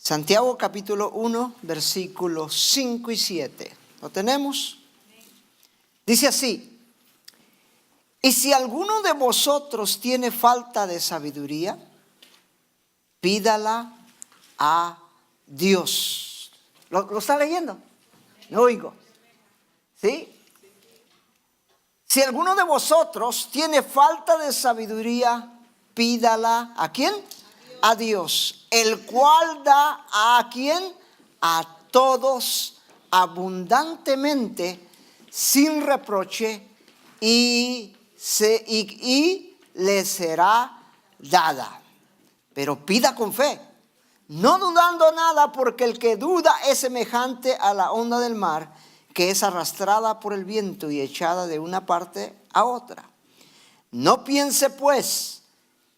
Santiago capítulo 1, versículos 5 y 7. ¿Lo tenemos? Dice así: y si alguno de vosotros tiene falta de sabiduría, pídala a Dios. ¿Lo está leyendo? No oigo. ¿Sí? Si alguno de vosotros tiene falta de sabiduría, pídala ¿a quién? A Dios, el cual da ¿a quién? A todos abundantemente, sin reproche, y le será dada. Pero pida con fe, no dudando nada, porque el que duda es semejante a la onda del mar, que es arrastrada por el viento y echada de una parte a otra. No piense pues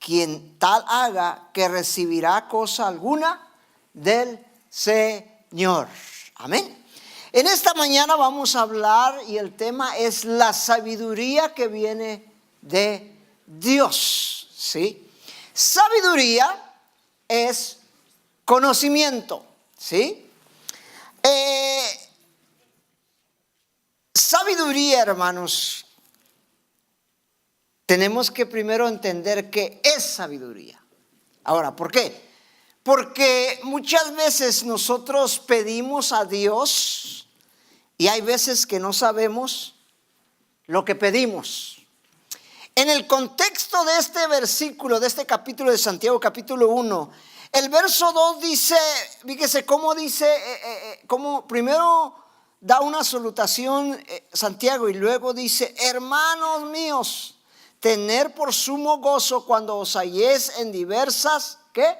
quien tal haga que recibirá cosa alguna del Señor. Amén. En esta mañana vamos a hablar, y el tema es la sabiduría que viene de Dios. ¿Sí? Sabiduría es conocimiento. ¿Sí? Sabiduría, hermanos, tenemos que primero entender qué es sabiduría. Ahora, ¿por qué? Porque muchas veces nosotros pedimos a Dios y hay veces que no sabemos lo que pedimos. En el contexto de este versículo, de este capítulo de Santiago, capítulo 1, el verso 2 dice, fíjese cómo dice, cómo primero da una salutación Santiago y luego dice: hermanos míos, tener por sumo gozo cuando os halléis en diversas, ¿qué?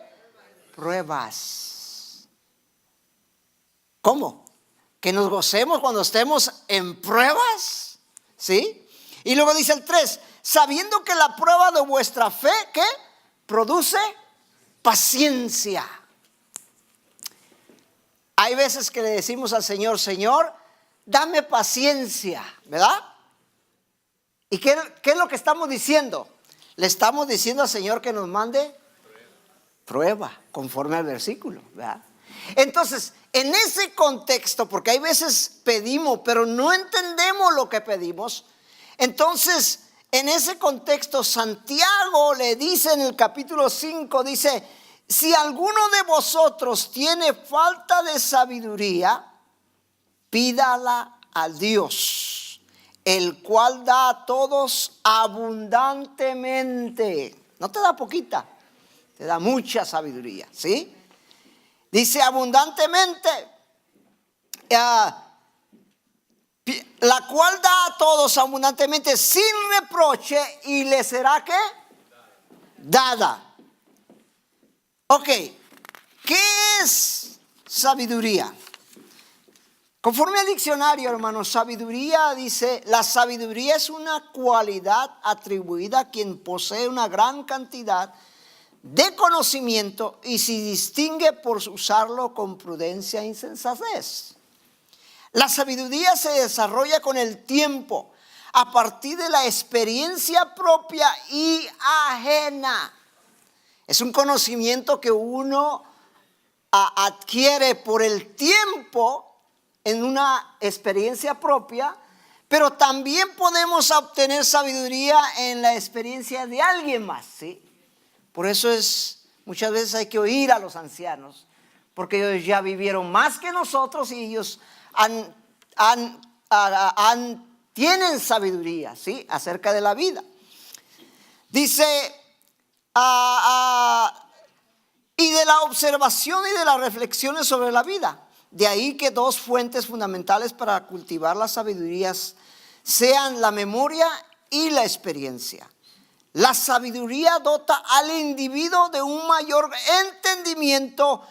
Pruebas. ¿Cómo? Que nos gocemos cuando estemos en pruebas. ¿Sí? Y luego dice el 3, sabiendo que la prueba de vuestra fe, ¿qué? Produce paciencia. Hay veces que le decimos al Señor: Señor, dame paciencia, ¿verdad? ¿Y qué es lo que estamos diciendo? Le estamos diciendo al Señor que nos mande prueba, conforme al versículo, ¿verdad? Entonces, en ese contexto, porque hay veces pedimos, pero no entendemos lo que pedimos. Entonces, en ese contexto, Santiago le dice en el capítulo 5, dice: si alguno de vosotros tiene falta de sabiduría, pídala a Dios, el cual da a todos abundantemente. No te da poquita, te da mucha sabiduría, ¿sí? Dice abundantemente, la cual da a todos abundantemente, sin reproche, y le será ¿qué? Dada. Ok, ¿qué es sabiduría? Conforme al diccionario, hermanos, sabiduría dice: la sabiduría es una cualidad atribuida a quien posee una gran cantidad de conocimiento y se distingue por usarlo con prudencia e insensatez. La sabiduría se desarrolla con el tiempo, a partir de la experiencia propia y ajena. Es un conocimiento que uno adquiere por el tiempo en una experiencia propia, pero también podemos obtener sabiduría en la experiencia de alguien más, ¿sí? Por eso muchas veces hay que oír a los ancianos, porque ellos ya vivieron más que nosotros y ellos tienen sabiduría, ¿sí? Acerca de la vida. Dice: y de la observación y de las reflexiones sobre la vida. De ahí que dos fuentes fundamentales para cultivar las sabidurías sean la memoria y la experiencia. La sabiduría dota al individuo de un mayor entendimiento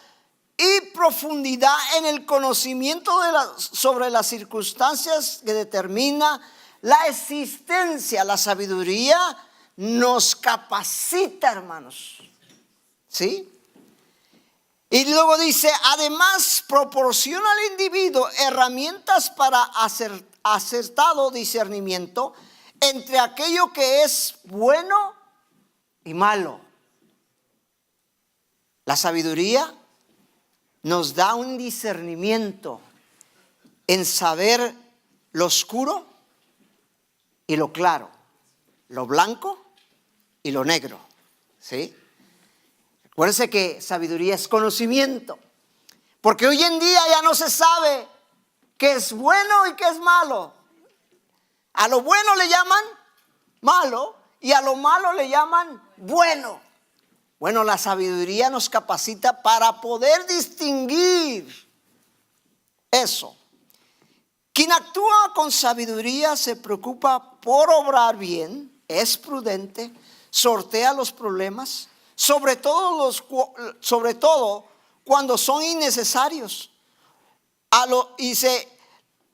y profundidad en el conocimiento sobre las circunstancias que determina la existencia. La sabiduría nos capacita, hermanos, ¿sí? Y luego dice: además proporciona al individuo herramientas para acertado discernimiento entre aquello que es bueno y malo. La sabiduría nos da un discernimiento en saber lo oscuro y lo claro, lo blanco y lo negro, ¿sí? Acuérdense que sabiduría es conocimiento, porque hoy en día ya no se sabe qué es bueno y qué es malo. A lo bueno le llaman malo y a lo malo le llaman bueno. Bueno, la sabiduría nos capacita para poder distinguir eso. Quien actúa con sabiduría se preocupa por obrar bien, es prudente, sortea los problemas, sobre todo cuando son innecesarios, y se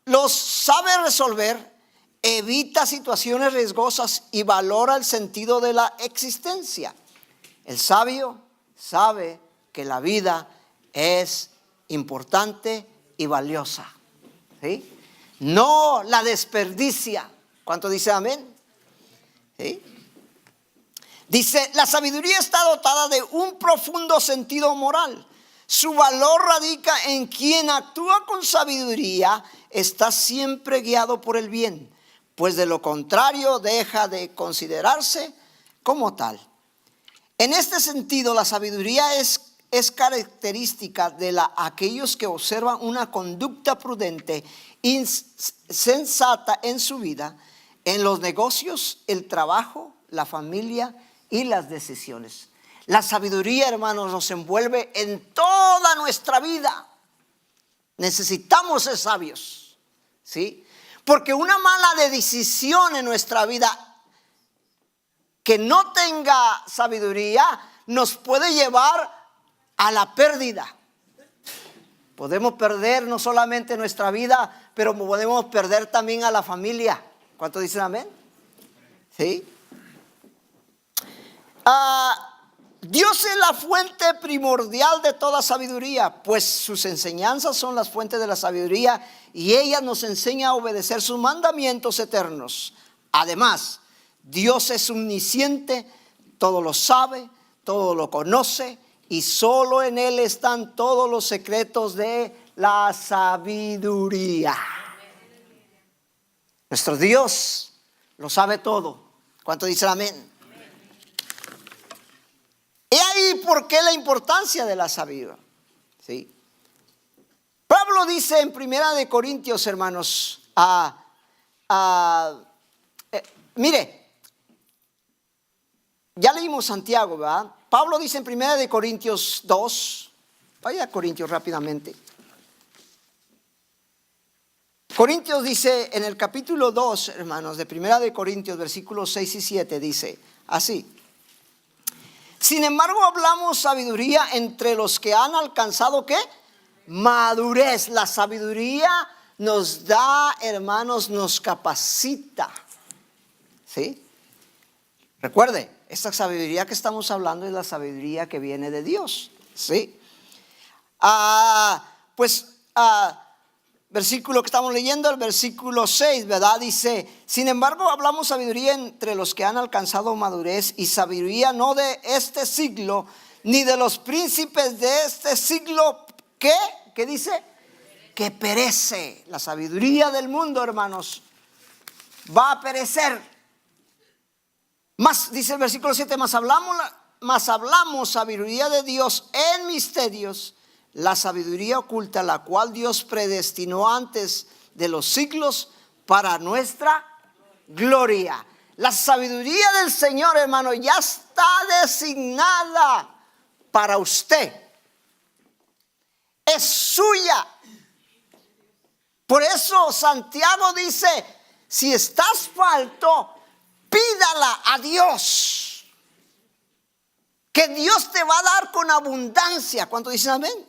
los sabe resolver, evita situaciones riesgosas y valora el sentido de la existencia. El sabio sabe que la vida es importante y valiosa, ¿sí? No la desperdicia. ¿Cuánto dice amén? ¿Sí? Dice, la sabiduría está dotada de un profundo sentido moral. Su valor radica en quien actúa con sabiduría, está siempre guiado por el bien, pues de lo contrario deja de considerarse como tal. En este sentido, la sabiduría es característica de aquellos que observan una conducta prudente y sensata en su vida, en los negocios, el trabajo, la familia y las decisiones. La sabiduría, hermanos, nos envuelve en toda nuestra vida. Necesitamos ser sabios, ¿sí? Porque una mala decisión en nuestra vida que no tenga sabiduría nos puede llevar a la pérdida. Podemos perder no solamente nuestra vida, pero podemos perder también a la familia. ¿Cuántos dicen amén? ¿Sí? Dios es la fuente primordial de toda sabiduría, pues sus enseñanzas son las fuentes de la sabiduría y ella nos enseña a obedecer sus mandamientos eternos. Además, Dios es omnisciente, todo lo sabe, todo lo conoce y solo en Él están todos los secretos de la sabiduría. Nuestro Dios lo sabe todo. ¿Cuánto dicen amén? Y ahí por qué la importancia de la sabiduría, ¿sí? Pablo dice en 1 Corintios, hermanos, mire, ya leímos Santiago, ¿verdad? Pablo dice en 1 Corintios 2, vaya a Corintios rápidamente. Corintios dice en el capítulo 2, hermanos, de 1 Corintios, versículos 6 y 7, dice así. Sin embargo, hablamos sabiduría entre los que han alcanzado, ¿qué? Madurez. La sabiduría nos da, hermanos, nos capacita, ¿sí? Recuerde, esta sabiduría que estamos hablando es la sabiduría que viene de Dios, ¿sí? Versículo que estamos leyendo, el versículo 6, ¿verdad? Dice, sin embargo, hablamos sabiduría entre los que han alcanzado madurez y sabiduría no de este siglo, ni de los príncipes de este siglo, ¿qué dice? Que perece. La sabiduría del mundo, hermanos, va a perecer. Más, dice el versículo 7, más hablamos sabiduría de Dios en misterios, la sabiduría oculta, la cual Dios predestinó antes de los siglos para nuestra gloria. La sabiduría del Señor, hermano, ya está designada para usted. Es suya. Por eso Santiago dice, si estás falto, pídala a Dios, que Dios te va a dar con abundancia. ¿Cuánto dicen amén?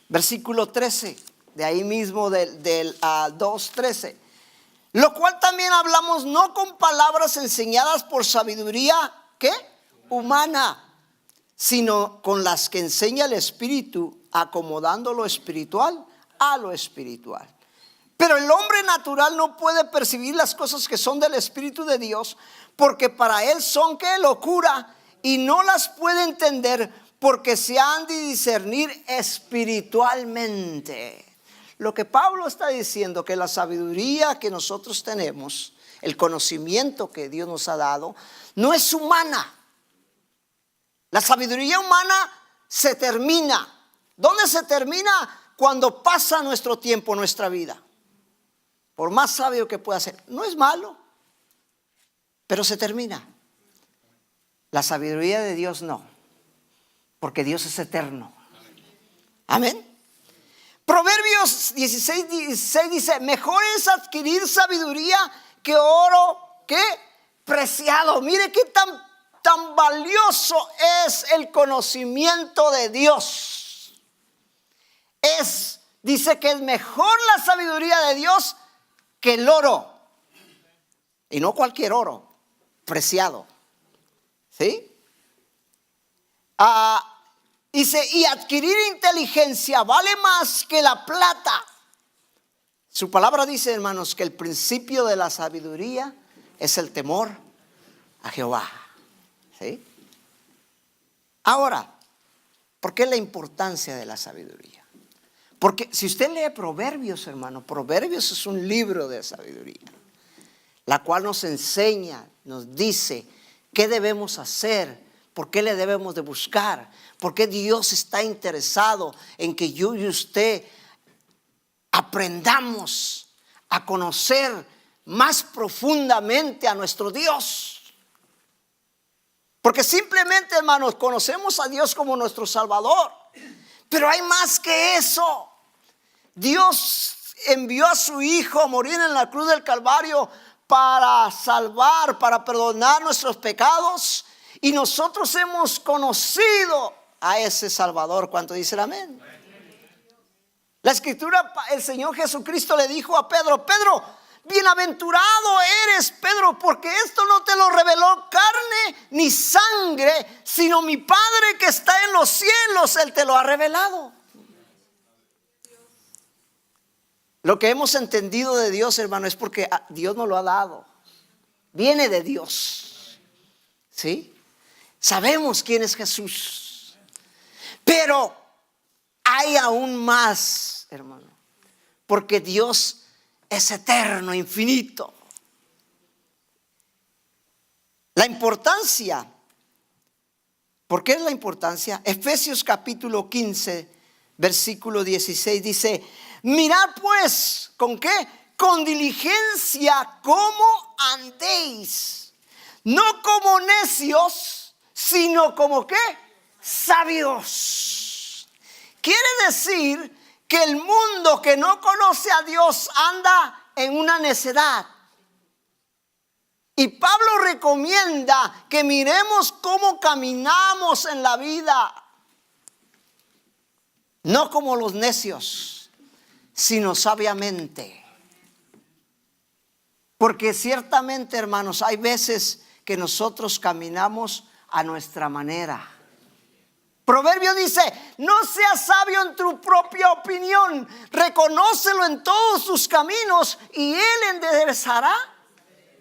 Versículo 13, de ahí mismo del 2:13. Lo cual también hablamos no con palabras enseñadas por sabiduría, ¿qué? Humana, sino con las que enseña el Espíritu, acomodando lo espiritual a lo espiritual. Pero el hombre natural no puede percibir las cosas que son del Espíritu de Dios, porque para él son, ¿qué? Locura, y no las puede entender porque se han de discernir espiritualmente. Lo que Pablo está diciendo, que la sabiduría que nosotros tenemos, el conocimiento que Dios nos ha dado, no es humana. La sabiduría humana se termina. ¿Dónde se termina? Cuando pasa nuestro tiempo, nuestra vida. Por más sabio que pueda ser, no es malo, pero se termina. La sabiduría de Dios no, porque Dios es eterno. Amén. Proverbios 16 dice: mejor es adquirir sabiduría que oro, que preciado. Mire qué tan valioso es el conocimiento de Dios. Dice que es mejor la sabiduría de Dios que el oro. Y no cualquier oro, preciado. ¿Sí? Dice, y adquirir inteligencia vale más que la plata. Su palabra dice, hermanos, que el principio de la sabiduría es el temor a Jehová. ¿Sí? Ahora, ¿por qué la importancia de la sabiduría? Porque si usted lee Proverbios, hermano, Proverbios es un libro de sabiduría, la cual nos enseña, nos dice qué debemos hacer, por qué le debemos de buscar, por qué Dios está interesado en que yo y usted aprendamos a conocer más profundamente a nuestro Dios. Porque simplemente, hermanos, conocemos a Dios como nuestro Salvador, pero hay más que eso. Dios envió a su Hijo a morir en la cruz del Calvario para salvar, para perdonar nuestros pecados, y nosotros hemos conocido a ese Salvador. ¿Cuánto dicen amén? La Escritura, el Señor Jesucristo le dijo a Pedro: Pedro, bienaventurado eres, Pedro, porque esto no te lo reveló carne ni sangre, sino mi Padre que está en los cielos, Él te lo ha revelado. Lo que hemos entendido de Dios, hermano, es porque Dios nos lo ha dado. Viene de Dios. ¿Sí? Sabemos quién es Jesús. Pero hay aún más, hermano, porque Dios es eterno, infinito. La importancia, ¿por qué es la importancia? Efesios capítulo 15, versículo 16 dice: mirad pues, ¿con qué? Con diligencia cómo andéis, no como necios, sino como ¿qué? Sabios. Quiere decir que el mundo que no conoce a Dios anda en una necedad. Y Pablo recomienda que miremos cómo caminamos en la vida, no como los necios, sino sabiamente. Porque ciertamente, hermanos, hay veces que nosotros caminamos a nuestra manera. Proverbio dice: no seas sabio en tu propia opinión, reconócelo en todos sus caminos y Él enderezará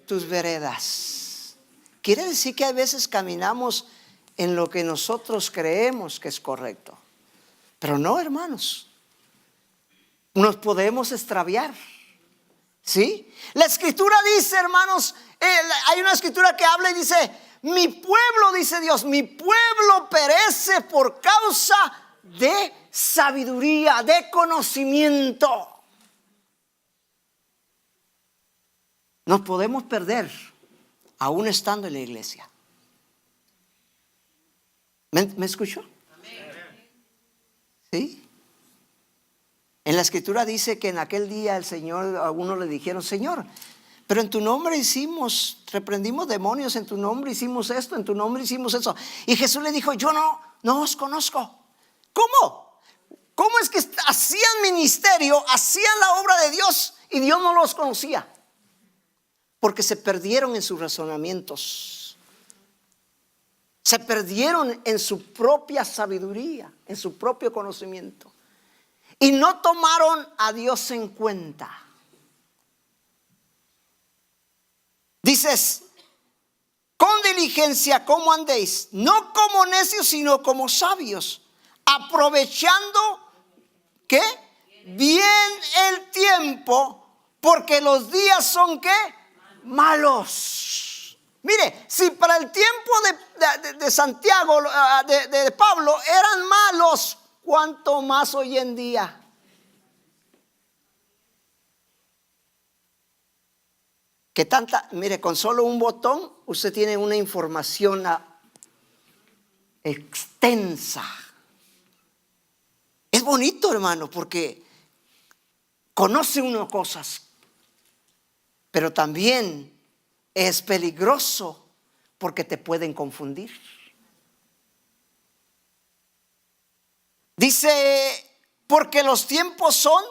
tus veredas. Quiere decir que hay veces caminamos en lo que nosotros creemos que es correcto, pero no, hermanos, nos podemos extraviar. ¿Sí? La Escritura dice, hermanos, hay una Escritura que habla y dice: mi pueblo, dice Dios, mi pueblo perece por causa de sabiduría, de conocimiento. Nos podemos perder aún estando en la iglesia. ¿Me escuchó? ¿Sí? En la Escritura dice que en aquel día el Señor, a algunos le dijeron: Señor, pero en tu nombre reprendimos demonios, en tu nombre hicimos esto, en tu nombre hicimos eso. Y Jesús le dijo: yo no os conozco. ¿Cómo? ¿Cómo es que hacían ministerio, hacían la obra de Dios y Dios no los conocía? Porque se perdieron en sus razonamientos. Se perdieron en su propia sabiduría, en su propio conocimiento. Y no tomaron a Dios en cuenta. Dices, diligencia como andéis, no como necios, sino como sabios, aprovechando, ¿qué? Bien el tiempo, porque los días son, ¿qué? Malos. Mire, si para el tiempo de Santiago, de Pablo, eran malos, ¿cuánto más hoy en día? Que tanta, mire, con solo un botón usted tiene una información extensa. Es bonito, hermano, porque conoce uno cosas, pero también es peligroso porque te pueden confundir. Dice, porque los tiempos son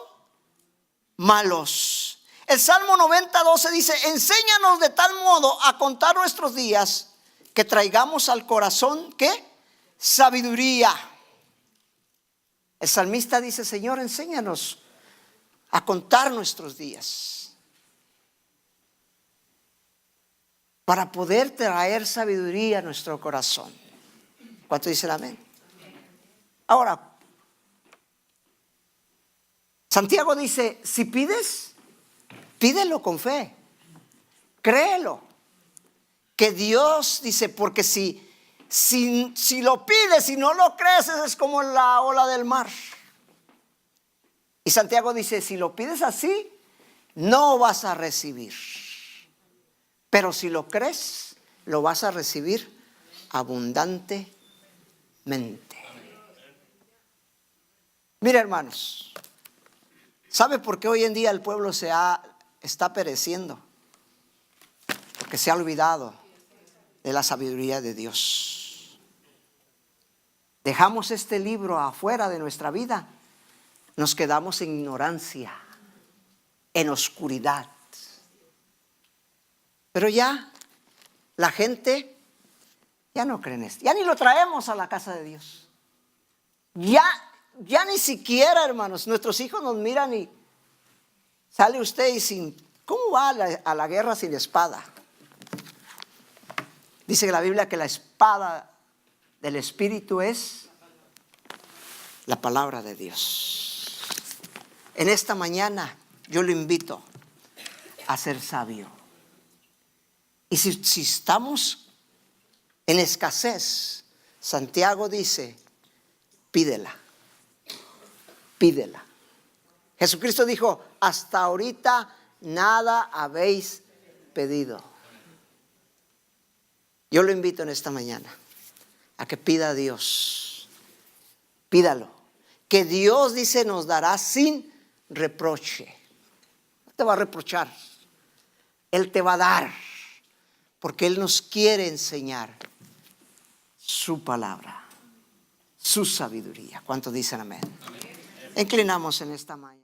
malos. El Salmo 90:12 dice, enséñanos de tal modo a contar nuestros días que traigamos al corazón, ¿qué? Sabiduría. El salmista dice, Señor, enséñanos a contar nuestros días para poder traer sabiduría a nuestro corazón. ¿Cuánto dicen amén? Ahora, Santiago dice, si pides, pídelo con fe, créelo, que Dios dice, porque si lo pides y no lo crees, es como la ola del mar. Y Santiago dice, si lo pides así, no vas a recibir, pero si lo crees, lo vas a recibir abundantemente. Mira, hermanos, ¿sabe por qué hoy en día el pueblo está pereciendo? Porque se ha olvidado de la sabiduría de Dios. Dejamos este libro afuera de nuestra vida, nos quedamos en ignorancia, en oscuridad. Pero ya la gente ya no cree en esto, ya ni lo traemos a la casa de Dios. Ya ni siquiera, hermanos, nuestros hijos nos miran y sale usted y sin, ¿cómo va a la guerra sin espada? Dice la Biblia que la espada del Espíritu es la palabra de Dios. En esta mañana yo lo invito a ser sabio. Y si estamos en escasez, Santiago dice, pídela. Pídela. Jesucristo dijo, hasta ahorita nada habéis pedido. Yo lo invito en esta mañana a que pida a Dios. Pídalo. Que Dios, dice, nos dará sin reproche. No te va a reprochar. Él te va a dar. Porque Él nos quiere enseñar su palabra, su sabiduría. ¿Cuántos dicen amén? Inclinamos en esta mañana.